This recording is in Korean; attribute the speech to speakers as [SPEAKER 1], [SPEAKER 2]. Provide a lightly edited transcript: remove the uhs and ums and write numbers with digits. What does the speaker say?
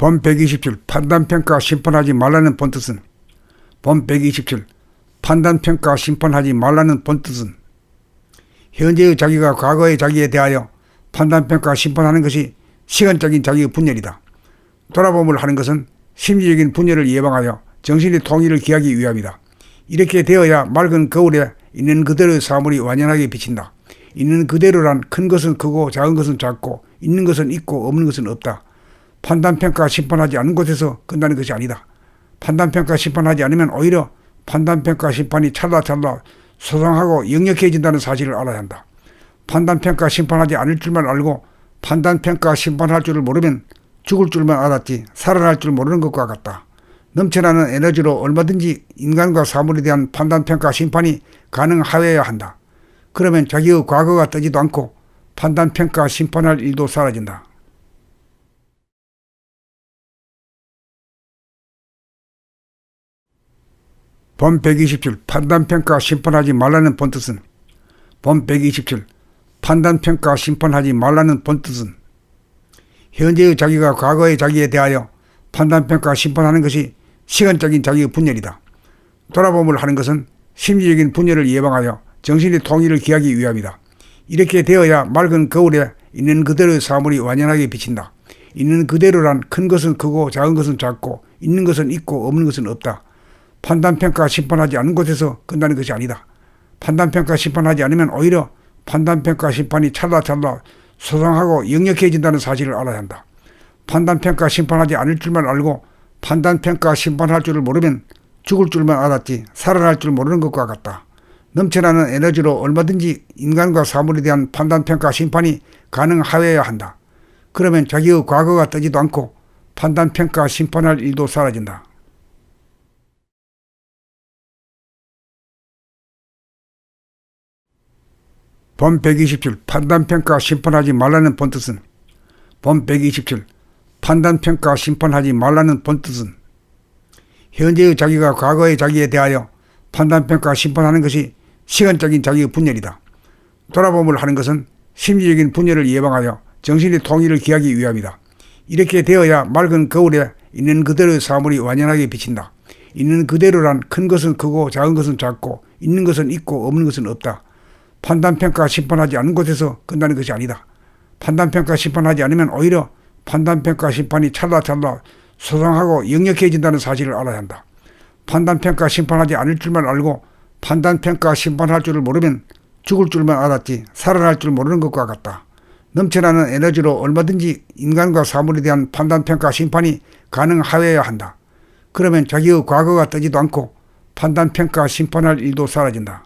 [SPEAKER 1] 본 127 판단평가 심판하지 말라는 본뜻은 본 127 판단평가 심판하지 말라는 본뜻은 현재의 자기가 과거의 자기에 대하여 판단평가 심판하는 것이 시간적인 자기의 분열이다. 돌아봄을 하는 것은 심리적인 분열을 예방하여 정신의 통일을 기하기 위함이다. 이렇게 되어야 맑은 거울에 있는 그대로의 사물이 완연하게 비친다. 있는 그대로란 큰 것은 크고 작은 것은 작고 있는 것은 있고 없는 것은 없다. 판단평가 심판하지 않은 곳에서 끝나는 것이 아니다. 판단평가 심판하지 않으면 오히려 판단평가 심판이 찰나찰나 소상하고 역력해진다는 사실을 알아야 한다. 판단평가 심판하지 않을 줄만 알고 판단평가 심판할 줄을 모르면 죽을 줄만 알았지 살아날 줄 모르는 것과 같다. 넘쳐나는 에너지로 얼마든지 인간과 사물에 대한 판단평가 심판이 가능하여야 한다. 그러면 자기의 과거가 뜨지도 않고 판단평가 심판할 일도 사라진다. 본 127 판단평가 심판하지 말라는 본뜻은 본 127 판단평가 심판하지 말라는 본뜻은 현재의 자기가 과거의 자기에 대하여 판단평가 심판하는 것이 시간적인 자기의 분열이다. 돌아봄을 하는 것은 심리적인 분열을 예방하여 정신의 통일을 기하기 위함이다. 이렇게 되어야 맑은 거울에 있는 그대로의 사물이 완연하게 비친다. 있는 그대로란 큰 것은 크고 작은 것은 작고 있는 것은 있고 없는 것은 없다. 판단평가 심판하지 않은 곳에서 끝나는 것이 아니다. 판단평가 심판하지 않으면 오히려 판단평가 심판이 찰나찰나 소상하고 역력해진다는 사실을 알아야 한다. 판단평가 심판하지 않을 줄만 알고 판단평가 심판할 줄을 모르면 죽을 줄만 알았지 살아날 줄 모르는 것과 같다. 넘쳐나는 에너지로 얼마든지 인간과 사물에 대한 판단평가 심판이 가능하여야 한다. 그러면 자기의 과거가 뜨지도 않고 판단평가 심판할 일도 사라진다. 본 127 판단평가 심판하지 말라는 본뜻은 본 127 판단평가 심판하지 말라는 본뜻은 현재의 자기가 과거의 자기에 대하여 판단평가 심판하는 것이 시간적인 자기의 분열이다. 돌아봄을 하는 것은 심리적인 분열을 예방하여 정신의 통일을 기하기 위함이다. 이렇게 되어야 맑은 거울에 있는 그대로의 사물이 완연하게 비친다. 있는 그대로란 큰 것은 크고 작은 것은 작고 있는 것은 있고 없는 것은 없다. 판단평가 심판하지 않은 곳에서 끝나는 것이 아니다. 판단평가 심판하지 않으면 오히려 판단평가 심판이 찰나찰나 소상하고 역력해진다는 사실을 알아야 한다. 판단평가 심판하지 않을 줄만 알고 판단평가 심판할 줄을 모르면 죽을 줄만 알았지 살아날 줄 모르는 것과 같다. 넘쳐나는 에너지로 얼마든지 인간과 사물에 대한 판단평가 심판이 가능하여야 한다. 그러면 자기의 과거가 뜨지도 않고 판단평가 심판할 일도 사라진다.